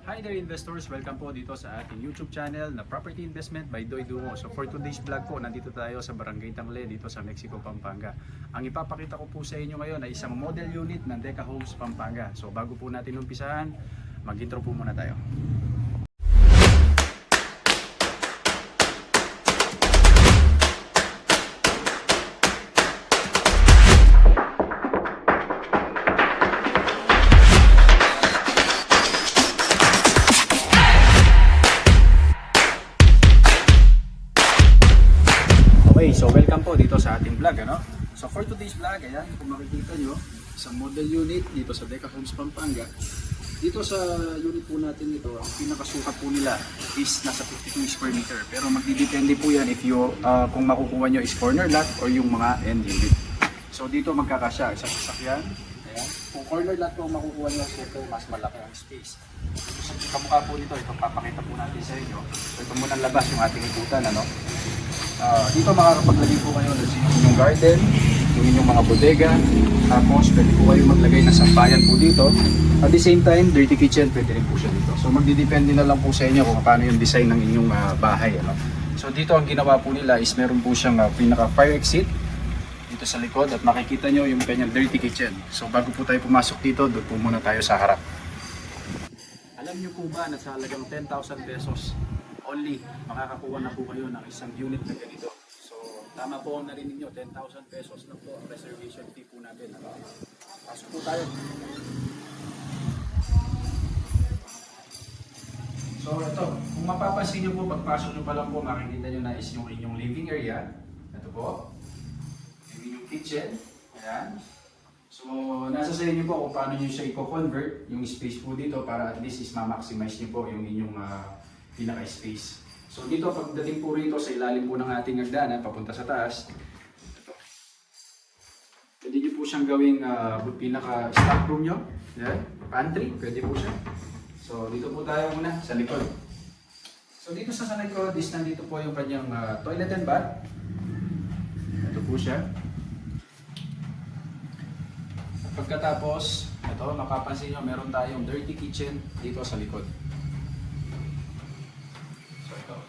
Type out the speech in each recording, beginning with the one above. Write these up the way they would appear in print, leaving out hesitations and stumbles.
Hi there investors! Welcome po dito sa ating YouTube channel na Property Investment by Doy Dungo. So for today's vlog po, nandito tayo sa Barangay Tangle dito sa Mexico, Pampanga. Ang ipapakita ko po sa inyo ngayon ay isang model unit ng Deca Homes, Pampanga. So bago po natin umpisahan, mag-intro po muna tayo. Okay, so welcome po dito sa ating vlog, ano? So for today's vlog, ayan, kung makikita nyo, isang model unit dito sa Deca Homes, Pampanga. Dito sa unit po natin ito, ang pinakasukat po nila is nasa 52 square meter. Pero magdidepende po yan if you, kung makukuha nyo is corner lot or yung mga end unit. So dito magkakasya, isang sasakyan. Ayan. Kung corner lot po makukuha nyo, siyempre mas malaki ang space. So kamukha po nito, ito papakita po natin sa inyo. So ito muna labas yung ating ikutan, ano? Dito makakapaglagay po kayo ng inyong garden, yung inyong mga bodega, tapos pwede po kayo maglagay ng sampayan po dito. At the same time, dirty kitchen, pwede rin po siya dito. So magdidepende na lang po sa inyo kung paano yung design ng inyong bahay. Ano? So dito ang ginawa po nila is meron po siyang pinaka fire exit dito sa likod at makikita nyo yung kanyang dirty kitchen. So bago po tayo pumasok dito, doon po muna tayo sa harap. Alam nyo po ba na sa halagang 10,000 pesos only makakakuha na po kayo ng isang unit na ganito. So tama po ang narinig nyo, 10,000 pesos lang po ang reservation fee po natin. Pasok po tayo. So ito, kung mapapansin nyo po, pagpasok nyo pa lang po, makikita nyo na is yung inyong living area. Ito po, yung inyong kitchen. Ayan. So nasa sa inyo po kung paano nyo siya i-convert yung space po dito para at least is ma-maximize nyo po yung inyong pinaka-space. So dito, pagdating po rito sa ilalim po ng ating hagdanan, papunta sa taas, ito. Pwede nyo po siyang gawing pinaka-stock room nyo. Yan, pantry, pwede po siya. So dito po tayo muna sa likod. So dito sa likod is nandito po yung kanyang toilet and bath. Ito po siya. Pagkatapos, ito, mapapansin nyo, meron tayong dirty kitchen dito sa likod.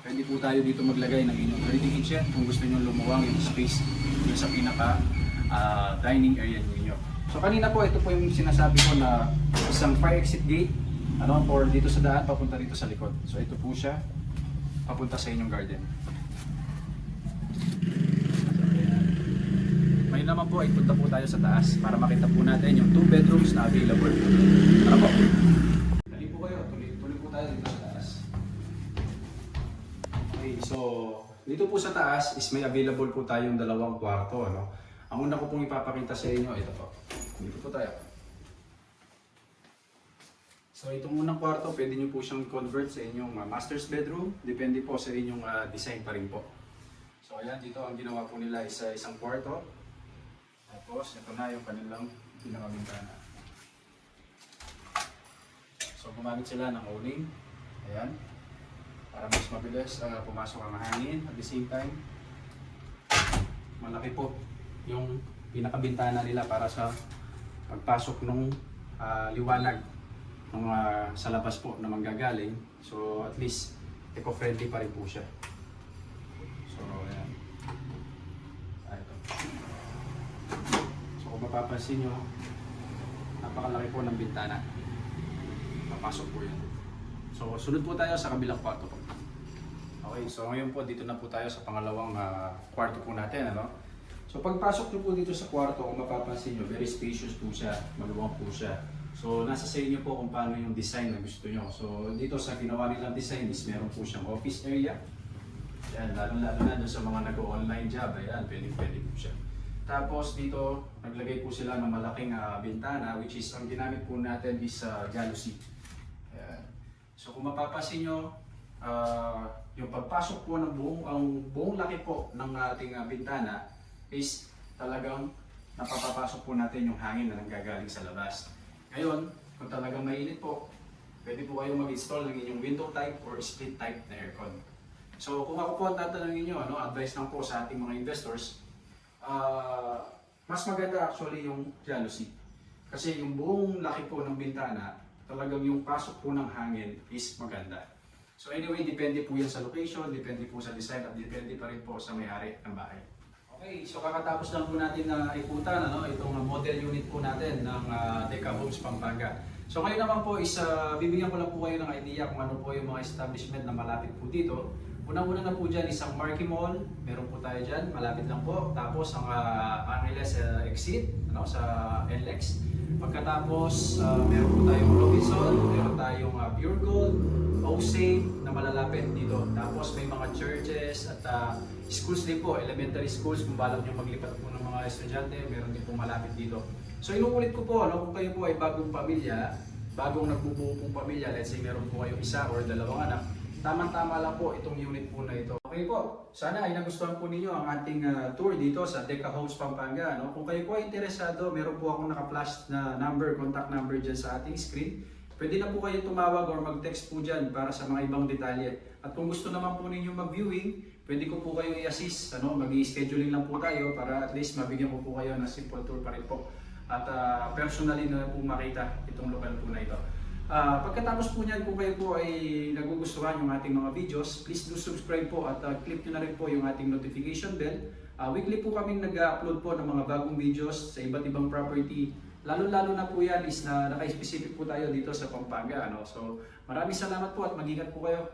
Pwede po tayo dito maglagay ng inyong dirty kitchen kung gusto nyo lumuwang yung space dito sa pinaka dining area niyo. So kanina po, ito po yung sinasabi ko na isang fire exit gate or dito sa daan papunta dito sa likod. So ito po siya, papunta sa inyong garden. May naman po, ipunta po tayo sa taas para makita po natin yung 2 bedrooms na available. Tara po. Dali po kayo, tuloy po tayo dito sa taas. So, dito po sa taas is may available po tayong 2 kwarto. Ano? Ang una ko pong ipapakita sa inyo, ito po. Dito po tayo. So, itong unang kwarto, pwede nyo po siyang convert sa inyong master's bedroom. Depende po sa inyong design pa rin po. So, ayan, dito ang ginawa po nila is isang kwarto. Tapos, ito na yung kanilang pinakabintana. So, gumamit sila ng awning. Ayan. Para mas mabilis pumasok ang hangin. At the same time, malaki po yung pinakabintana nila para sa pagpasok ng liwanag ng sa labas po na manggagaling. So at least eco-friendly pa rin po siya. So ayan. Ito. So kung mapapansin nyo, napakalaki po ng bintana. Papasok po yan. So, sunod po tayo sa kabilang kwarto po. Okay, so ngayon po dito na po tayo sa pangalawang kwarto po natin. Ano? So, pagpasok nyo po dito sa kwarto, kung mapapansin nyo, very spacious po siya, maluwang po siya. So, nasa sa inyo po kung paano yung design na gusto nyo. So, dito sa ginawa nilang design is meron po siyang office area. Ayan, lalo-lalo na doon sa mga nag-online job, ayan, pwede po siya. Tapos dito, naglagay po sila ng malaking bintana, which is ang ginamit po natin is jalousie. So kung mapapansin nyo, yung pagpasok po ng buong laki po ng ating bintana is talagang napapapasok po natin yung hangin na nanggagaling sa labas. Ngayon, kung talagang mainit po, pwede po kayong mag-install ng inyong window type or split type na aircon. So kung ako po ang tatanungin nyo, advice lang po sa ating mga investors, mas maganda actually yung jalousie. Kasi yung buong laki po ng bintana talagang yung pasok po ng hangin is maganda. So anyway, depende po yan sa location, depende po sa design, at depende pa rin po sa may-ari ng bahay. Okay, so kakatapos lang po natin na ikutan itong model unit po natin ng Deca Homes Pampanga. So ngayon naman po is bibigyan ko lang po kayo ng idea kung ano po yung mga establishment na malapit po dito. Unang-una na po dyan isang Marquee Mall, meron po tayo dyan, malapit lang po. Tapos ang Angeles exit sa NLEX. Pagkatapos meron po tayong Robinson, meron tayong Pure Gold, OSAID na malalapit dito. Tapos may mga churches at schools din po, elementary schools kung balak nyo maglipat po ng mga estudyante, meron din po malapit dito. So inuulit ko po, kung kayo po ay bagong pamilya, bagong nagbubuo pong pamilya, let's say meron po kayong isa or dalawang anak, tamang-tama lang po itong unit po na ito. Okay po, sana ay nagustuhan po ninyo ang ating tour dito sa Deca Homes Pampanga. Kung kayo po ay interesado, meron po akong naka-flash na number, contact number dyan sa ating screen. Pwede na po kayo tumawag or mag-text po dyan para sa mga ibang detalye. At kung gusto naman po ninyo mag-viewing, pwede ko po kayo i-assist. Mag-i-scheduling lang po tayo para at least mabigyan ko po kayo ng simple tour pa rin po. At personally na po makita itong lokal po na ito. Pagkatapos po niyan, kung kayo po ay nagugustuhan yung ating mga videos, please do subscribe po at click nyo na rin po yung ating notification bell. Weekly po kaming nag-upload po ng mga bagong videos sa iba't ibang property. Lalo-lalo na po yan is na naka-specific po tayo dito sa Pampanga. So maraming salamat po at mag-ingat po kayo.